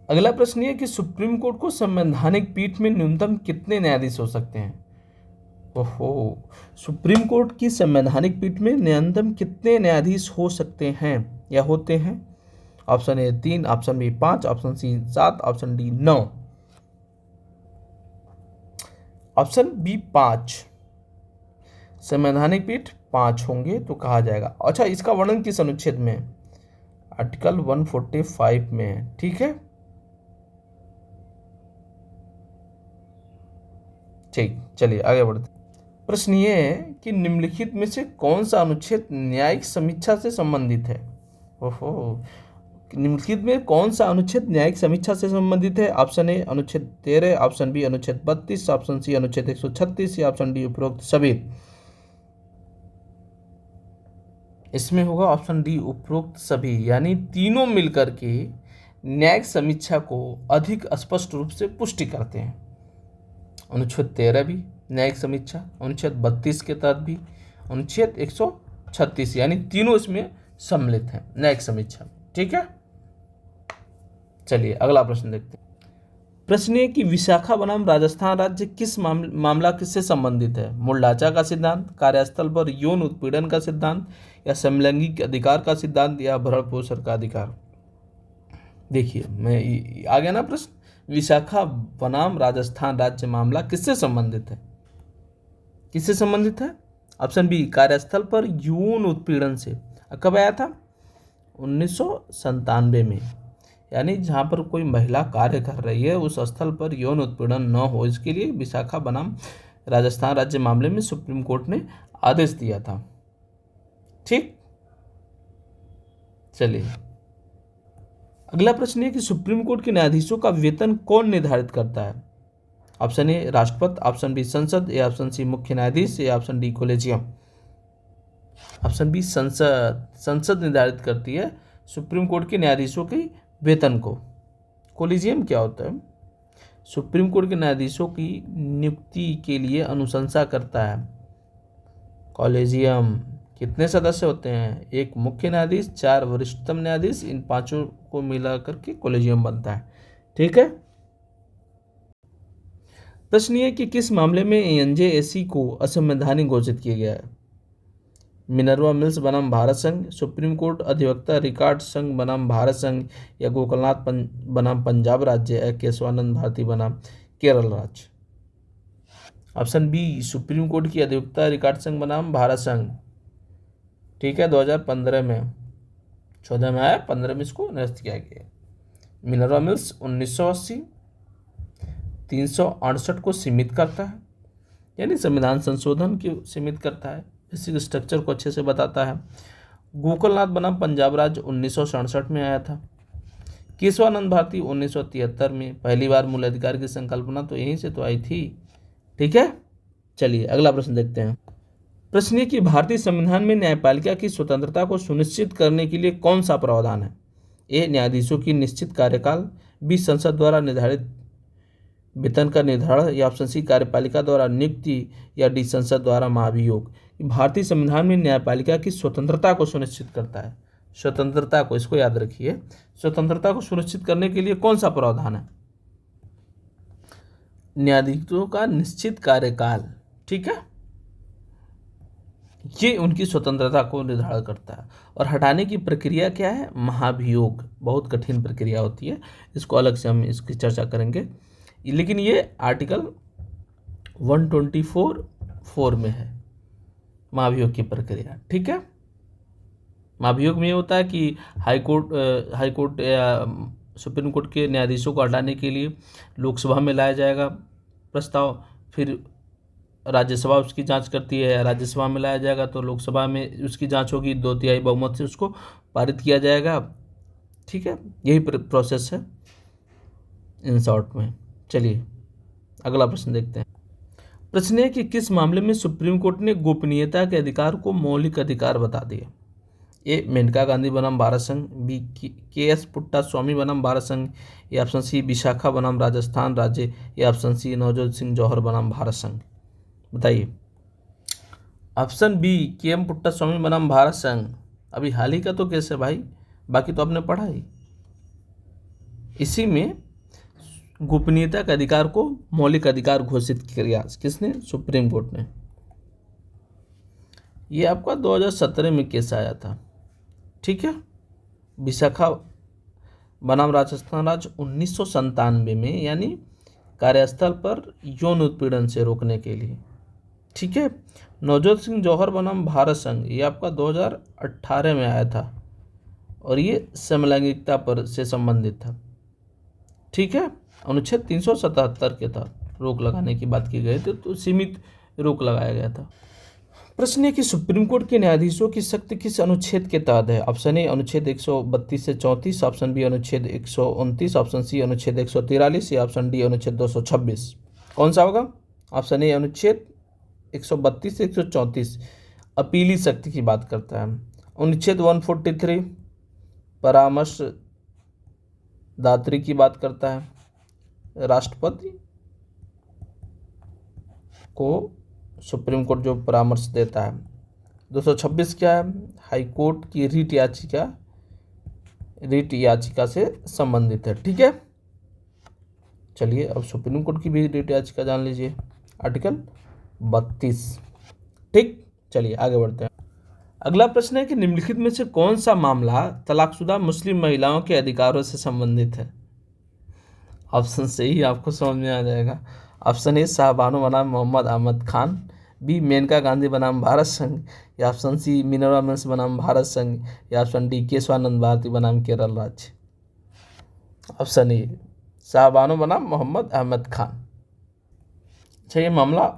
अगला प्रश्न ये कि सुप्रीम कोर्ट को संवैधानिक पीठ में न्यूनतम कितने न्यायाधीश हो सकते हैं? ओहो, सुप्रीम कोर्ट की संवैधानिक पीठ में न्यूनतम कितने न्यायाधीश हो सकते हैं या होते हैं? Option A 3, option B 5, option C 7, option D 9। Option B 5, संवैधानिक पीठ 5 होंगे तो कहा जाएगा। अच्छा, इसका वर्णन किस अनुच्छेद में? आर्टिकल 145 में है। ठीक है, ठीक। चलिए आगे बढ़ते। प्रश्न ये है कि निम्नलिखित में से कौन सा अनुच्छेद न्यायिक समीक्षा से संबंधित है? ओहो, निम्नलिखित में कौन सा अनुच्छेद न्यायिक समीक्षा से संबंधित है? ऑप्शन ए अनुच्छेद 13, ऑप्शन बी अनुच्छेद 32, ऑप्शन सी अनुच्छेद 136, या ऑप्शन डी उपरोक्त सभी। इसमें होगा ऑप्शन डी उपरोक्त सभी, यानी तीनों मिलकर के न्यायिक समीक्षा को अधिक स्पष्ट रूप से पुष्टि करते हैं। अनुच्छेद 13 भी न्यायिक समीक्षा, अनुच्छेद 32 के तहत भी, अनुच्छेद 136, यानी तीनों इसमें सम्मिलित हैं न्यायिक समीक्षा। ठीक है, चलिए अगला प्रश्न देखते हैं। प्रश्न ये कि विशाखा बनाम राजस्थान राज्य किस मामला किससे संबंधित है? मूल ढांचा का सिद्धांत, कार्यस्थल पर यौन उत्पीड़न का सिद्धांत, या समलैंगिक अधिकार का सिद्धांत, या भरण पोषण का अधिकार? देखिए, मैं आ गया ना प्रश्न। विशाखा बनाम राजस्थान राज्य मामला किससे संबंधित है? किससे संबंधित है? ऑप्शन बी कार्यस्थल पर यौन उत्पीड़न से। कब आया था? 1997 में। यानी जहाँ पर कोई महिला कार्य कर रही है उस स्थल पर यौन उत्पीड़न न हो, इसके लिए विशाखा बनाम राजस्थान राज्य मामले में सुप्रीम कोर्ट ने आदेश दिया था। ठीक, चलिए अगला प्रश्न है कि सुप्रीम कोर्ट के न्यायाधीशों का वेतन कौन निर्धारित करता है? ऑप्शन ए राष्ट्रपति, ऑप्शन बी संसद, या ऑप्शन सी मुख्य न्यायाधीश, या option D collegium. Option B संसद निर्धारित करती है सुप्रीम कोर्ट के न्यायाधीशों के वेतन को। कोलेजियम क्या होता है? सुप्रीम कोर्ट के न्यायाधीशों की नियुक्ति के लिए अनुशंसा करता है? कॉलेजियम। कितने सदस्य होते हैं? एक मुख्य न्यायाधीश, 4 वरिष्ठतम न्यायाधीश, इन पांचों को मिला करके कॉलेजियम बनता है। ठीक है। प्रश्न ये कि किस मामले में एनजेएसी को असंवैधानिक घोषित किया गया है? मिनर्वा मिल्स बनाम भारत संघ, सुप्रीम कोर्ट अधिवक्ता रिकार्ड संघ बनाम भारत संघ, या गोकुलनाथ बनाम पंजाब राज्य, या केशवानंद भारती बनाम केरल राज्य। ऑप्शन बी, सुप्रीम कोर्ट की अधिवक्ता रिकार्ड संघ बनाम भारत संघ। ठीक है, 2015 में, 14 में आया, 15 में इसको निरस्त किया गया। मिनर्वा मिल्स 1980 368 को सीमित करता है, यानी संविधान संशोधन को सीमित करता है, बेसिक स्ट्रक्चर को अच्छे से बताता है। गोकुलनाथ बनाम पंजाब राज्य 1967 में आया था। केशवानंद भारती 1973 में। पहली बार मूल अधिकार की संकल्पना तो यहीं से तो आई थी। ठीक है, चलिए अगला प्रश्न देखते हैं। प्रश्न ये कि भारतीय संविधान में न्यायपालिका की स्वतंत्रता को सुनिश्चित करने के लिए कौन सा प्रावधान है? ए, न्यायाधीशों की निश्चित कार्यकाल, बी, संसद द्वारा निर्धारित वेतन का निर्धारण, या ऑप्शन सी, कार्यपालिका द्वारा नियुक्ति, या डी, संसद द्वारा महाभियोग। भारतीय संविधान में न्यायपालिका की स्वतंत्रता को सुनिश्चित करता है। स्वतंत्रता को, इसको याद रखिए, स्वतंत्रता को सुनिश्चित करने के लिए कौन सा प्रावधान है? न्यायाधीशों का निश्चित कार्यकाल। ठीक है, ये उनकी स्वतंत्रता को निर्धारण करता है। और हटाने की प्रक्रिया क्या है? महाभियोग। बहुत कठिन प्रक्रिया होती है, इसको अलग से हम इसकी चर्चा करेंगे, लेकिन ये आर्टिकल 124(4) में है महाभियोग की प्रक्रिया। ठीक है, महाभियोग में ये होता है कि हाईकोर्ट या सुप्रीम कोर्ट के न्यायाधीशों को हटाने के लिए लोकसभा में लाया जाएगा प्रस्ताव, फिर राज्यसभा उसकी जांच करती है, राज्यसभा में लाया जाएगा तो लोकसभा में उसकी जांच होगी, 2/3 बहुमत से उसको पारित किया जाएगा। ठीक है, यही प्रोसेस है इन शॉर्ट में। चलिए अगला प्रश्न देखते हैं। प्रश्न है कि किस मामले में सुप्रीम कोर्ट ने गोपनीयता के अधिकार को मौलिक अधिकार बता दिया? ए, मेनका गांधी बनाम भारत संघ, बी, के.एस. पुट्टा स्वामी बनाम भारत संघ, या ऑप्शन सी, विशाखा बनाम राजस्थान राज्य, या ऑप्शन सी, नवजोत सिंह जौहर बनाम भारत संघ। बताइए। Option B, K M. Puttaswamy बनाम भारत संघ। अभी हाल ही का तो केस है भाई, बाकी तो आपने पढ़ा ही। इसी में गोपनीयता के अधिकार को मौलिक अधिकार घोषित किया किसने? सुप्रीम कोर्ट ने। ये आपका 2017 में केस आया था। ठीक है, विशाखा बनाम राजस्थान राज्य 1997 में, यानी कार्यस्थल पर यौन उत्पीड़न से रोकने के लिए। ठीक है, नवजोत सिंह जौहर बनाम भारत संघ, ये आपका 2018 में आया था और ये समलैंगिकता पर से संबंधित था। ठीक है, अनुच्छेद 377 के तहत रोक लगाने की बात की गई थी, तो सीमित रोक लगाया गया था। प्रश्न है कि सुप्रीम कोर्ट के न्यायाधीशों की शक्ति किस अनुच्छेद के तहत है? ऑप्शन ए, अनुच्छेद 132 से 34, ऑप्शन बी, अनुच्छेद 129, ऑप्शन सी, अनुच्छेद 143, या ऑप्शन डी, अनुच्छेद 226। कौन सा होगा? ऑप्शन ए, अनुच्छेद 132 से 134 अपीली शक्ति की बात करता है। अनुच्छेद 143 परामर्श दात्री की बात करता है, राष्ट्रपति को सुप्रीम कोर्ट जो परामर्श देता है। 226 क्या है? हाई कोर्ट की रीट याचिका से संबंधित है। ठीक है, चलिए अब सुप्रीम कोर्ट की भी रीट याचिका जान लीजिए, आर्टिकल 32। ठीक, चलिए आगे बढ़ते हैं। अगला प्रश्न है कि निम्नलिखित में से कौन सा मामला तलाकशुदा मुस्लिम महिलाओं के अधिकारों से संबंधित है? ऑप्शन से ही आपको समझ में आ जाएगा। ऑप्शन ए, शाहबानो बनाम मोहम्मद अहमद खान, बी, मेनका गांधी बनाम भारत संघ, या ऑप्शन सी, मिनर्वा मिल्स बनाम भारत संघ, या ऑप्शन डी, केशवानंद भारती बनाम केरल राज्य। ऑप्शन ए, शाहबानो बनाम मोहम्मद अहमद खान। अच्छा, ये मामला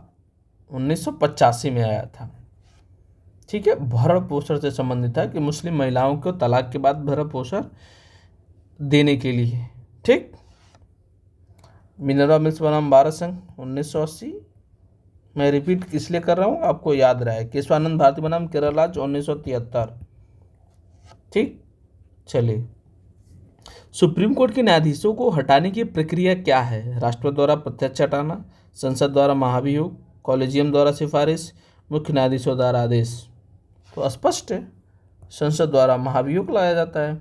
1985 में आया था। ठीक है, भरण पोषण से संबंधित है कि मुस्लिम महिलाओं को तलाक के बाद भरण पोषण देने के लिए। ठीक, मिनर्वा मिल्स बनाम भारत संघ 1980। मैं रिपीट इसलिए कर रहा हूँ आपको याद रहे। केशवानंद भारती बनाम केरल राज्य 1973। ठीक, चलिए सुप्रीम कोर्ट के न्यायाधीशों को हटाने की प्रक्रिया क्या है? राष्ट्रपति द्वारा प्रत्यक्ष हटाना, संसद द्वारा महाभियोग, कॉलेजियम द्वारा सिफारिश, मुख्य न्यायाधीशों द्वारा आदेश। तो स्पष्ट है, संसद द्वारा महाभियोग लाया जाता है।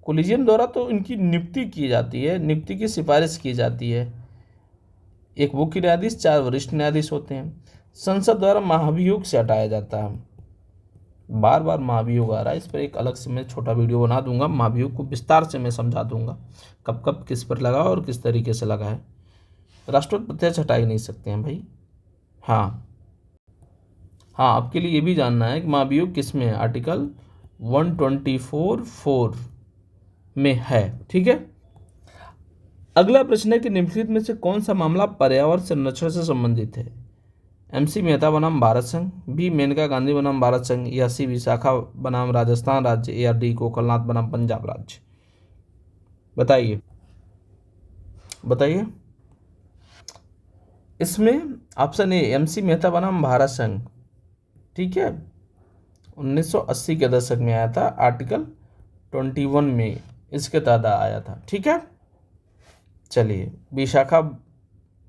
कॉलेजियम द्वारा तो इनकी नियुक्ति की जाती है, नियुक्ति की सिफारिश की जाती है। एक मुख्य न्यायाधीश, 4 वरिष्ठ न्यायाधीश होते हैं। संसद द्वारा महाभियोग से हटाया जाता है। बार बार महाभियोग आ रहा है, इस पर एक अलग से मैं छोटा वीडियो बना दूंगा, महाभियोग को विस्तार से मैं समझा दूंगा कब कब किस पर लगा और किस तरीके से लगा है। राष्ट्रपति प्रत्यक्ष हटा ही नहीं सकते हैं भाई। हाँ, आपके लिए ये भी जानना है कि महाभियोग किस में है। आर्टिकल 124(4) में है। ठीक है। अगला प्रश्न है कि निम्नलिखित में से कौन सा मामला पर्यावरण संरक्षण से संबंधित है? MC मेहता बनाम भारत संघ, B मेनका गांधी बनाम भारत संघ, या C विशाखा बनाम राजस्थान राज्य, या D कोकलनाथ बनाम पंजाब राज्य। बताइए। इसमें ऑप्शन ए MC मेहता बनाम भारत संघ, ठीक है, 1980 के दशक में आया था, आर्टिकल 21 में इसके तहत आया था। ठीक है। चलिए, विशाखा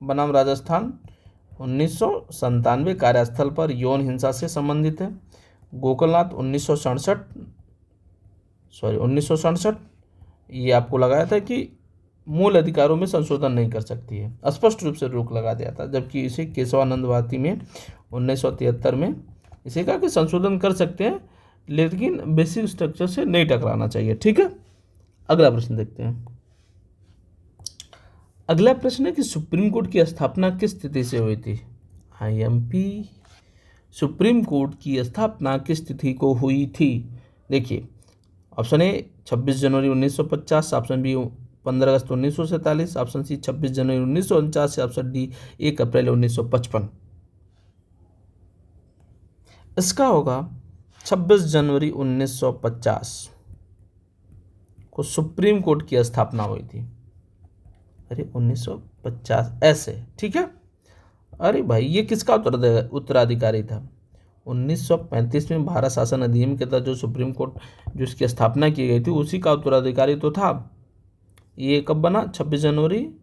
बनाम राजस्थान 1997 कार्यस्थल पर यौन हिंसा से संबंधित है। गोकुलनाथ 1967 ये आपको लगाया था कि मूल अधिकारों में संशोधन नहीं कर सकती है, स्पष्ट रूप से रोक लगा दिया था। जबकि इसे केशवानंद भारती में 1973 में इसे कहा कि संशोधन कर सकते हैं, लेकिन बेसिक स्ट्रक्चर से नहीं टकराना चाहिए। ठीक है। अगला प्रश्न देखते हैं। अगला प्रश्न है कि सुप्रीम कोर्ट की स्थापना किस तिथि से हुई थी? IMP, सुप्रीम कोर्ट की स्थापना किस तिथि को हुई थी? देखिए, ऑप्शन ए 26 जनवरी 1950, ऑप्शन बी 15 अगस्त 1947, ऑप्शन सी 26 जनवरी 1949, ऑप्शन डी 1 अप्रैल 1955। इसका होगा 26 जनवरी 1950 को सुप्रीम कोर्ट की स्थापना हुई थी। अरे 1950 ऐसे, ठीक है। अरे भाई, ये किसका उत्तराधिकारी था? 1935 में भारत शासन अधिनियम के तहत जो सुप्रीम कोर्ट जो इसकी स्थापना की गई थी, उसी का उत्तराधिकारी तो था। ये कब बना? 26 जनवरी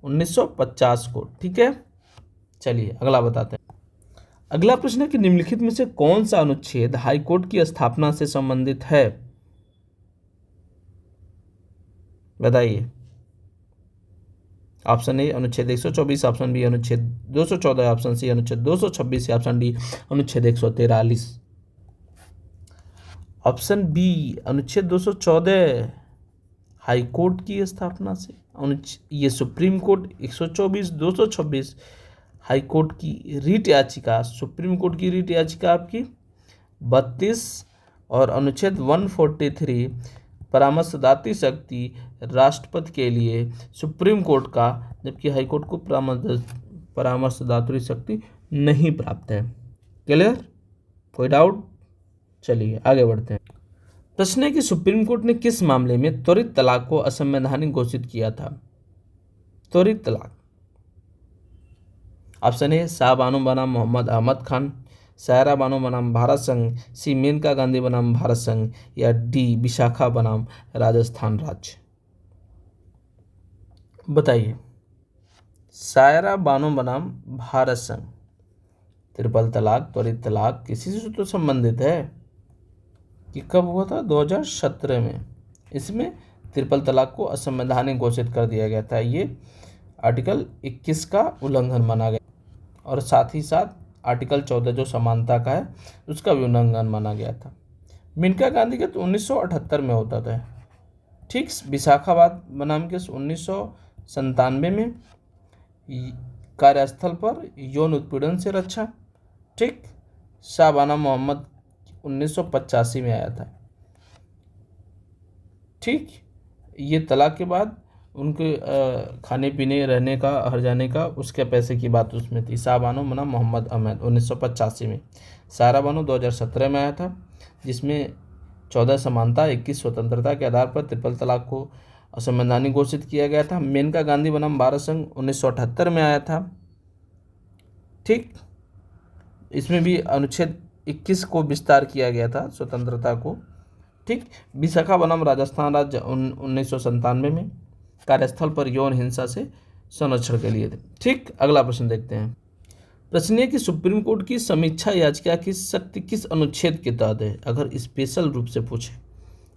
1950 को। ठीक है। चलिए अगला बताते हैं। अगला प्रश्न है कि निम्नलिखित में से कौन सा अनुच्छेद हाईकोर्ट की स्थापना से संबंधित है? बताइए। ऑप्शन ए अनुच्छेद 124, ऑप्शन बी अनुच्छेद 214, ऑप्शन सी अनुच्छेद 226, ऑप्शन डी अनुच्छेद 143। ऑप्शन बी अनुच्छेद 214 हाईकोर्ट की स्थापना से। ये सुप्रीम कोर्ट 124, 226 हाईकोर्ट की रीट याचिका, सुप्रीम कोर्ट की रीट याचिका आपकी 32 और अनुच्छेद 143 परामर्शदात्री शक्ति राष्ट्रपति के लिए सुप्रीम कोर्ट का, जबकि हाईकोर्ट को परामर्शदात्री शक्ति नहीं प्राप्त है। क्लियर? कोई डाउट? चलिए आगे बढ़ते हैं। प्रश्न है कि सुप्रीम कोर्ट ने किस मामले में त्वरित तलाक को असंवैधानिक घोषित किया था? त्वरित तलाक। ऑप्शन ए शाह बानो बनाम मोहम्मद अहमद खान, सायरा बानो बनाम भारत संघ, सी मेनका गांधी बनाम भारत संघ, या डी विशाखा बनाम राजस्थान राज्य। बताइए। सायरा बानो बनाम भारत संघ। ट्रिपल तलाक, त्वरित तलाक किसी से तो संबंधित है कि कब हुआ था? 2017 में। इसमें ट्रिपल तलाक को असंवैधानिक घोषित कर दिया गया था। ये आर्टिकल 21 का उल्लंघन माना गया और साथ ही साथ आर्टिकल 14 जो समानता का है उसका भी उल्लंघन माना गया था। मेनका गांधी का तो 1978 में होता था। ठीक। विशाखाबाद बनाम केस 1997 में, कार्यस्थल पर यौन उत्पीड़न से रक्षा। ठीक। शाह बानो मोहम्मद 1985 में आया था। ठीक। ये तलाक के बाद उनके खाने पीने, रहने का, हर जाने का, उसके पैसे की बात उसमें थी। शाह बानो बनाम मोहम्मद अहमद 1985 में। सायरा बानो 2017 में आया था, जिसमें 14 समानता, 21 स्वतंत्रता के आधार पर ट्रिपल तलाक को असंवैधानिक घोषित किया गया था। मेनका गांधी बनाम भारत संघ 1978 में आया था। ठीक। इसमें भी अनुच्छेद 21 को विस्तार किया गया था, स्वतंत्रता को ठीक। विशाखापट्टनम राजस्थान राज्य 1997 में कार्यस्थल पर यौन हिंसा से संरक्षण के लिए थे। ठीक। अगला प्रश्न देखते हैं। प्रश्न है कि सुप्रीम कोर्ट की समीक्षा याचिका की शक्ति किस अनुच्छेद के तहत है, अगर स्पेशल रूप से पूछे।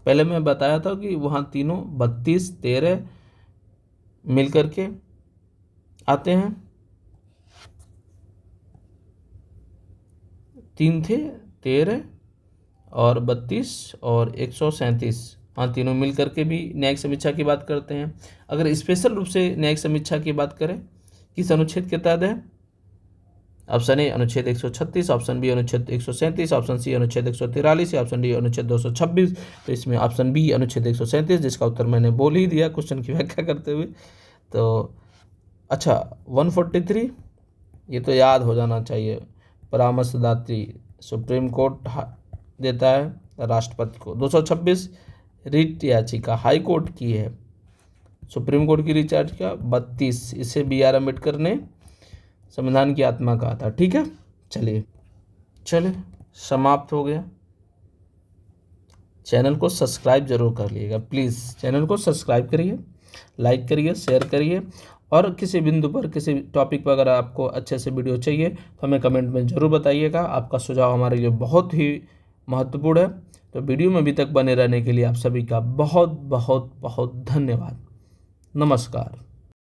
पहले मैं बताया था कि वहाँ तीनों 32, 13 मिलकर के आते हैं, 3 थे, 13 और 32 और 137। हाँ, तीनों मिलकर के भी न्यायिक समीक्षा की बात करते हैं। अगर स्पेशल रूप से न्यायिक समीक्षा की बात करें किस अनुच्छेद के तहत है, ऑप्शन ए अनुच्छेद 136, ऑप्शन बी अनुच्छेद 137, ऑप्शन सी अनुच्छेद 143 या ऑप्शन डी अनुच्छेद 226। तो इसमें ऑप्शन बी अनुच्छेद 137, जिसका उत्तर मैंने बोल ही दिया क्वेश्चन की व्याख्या करते हुए। तो अच्छा, 143 ये तो याद हो जाना चाहिए। परामर्शदात्री सुप्रीम कोर्ट देता है राष्ट्रपति को। 226 रिट याचिका हाई कोर्ट की है, सुप्रीम कोर्ट की रिट याचिका 32, इसे B.R. अम्बेडकर ने संविधान की आत्मा कहा था। ठीक है, चलिए समाप्त हो गया। चैनल को सब्सक्राइब जरूर कर लीजिएगा, प्लीज़ चैनल को सब्सक्राइब करिए, लाइक करिए, शेयर करिए, और किसी बिंदु पर किसी टॉपिक पर अगर आपको अच्छे से वीडियो चाहिए तो हमें कमेंट में ज़रूर बताइएगा। आपका सुझाव हमारे लिए बहुत ही महत्वपूर्ण है। तो वीडियो में अभी तक बने रहने के लिए आप सभी का बहुत बहुत बहुत धन्यवाद। नमस्कार।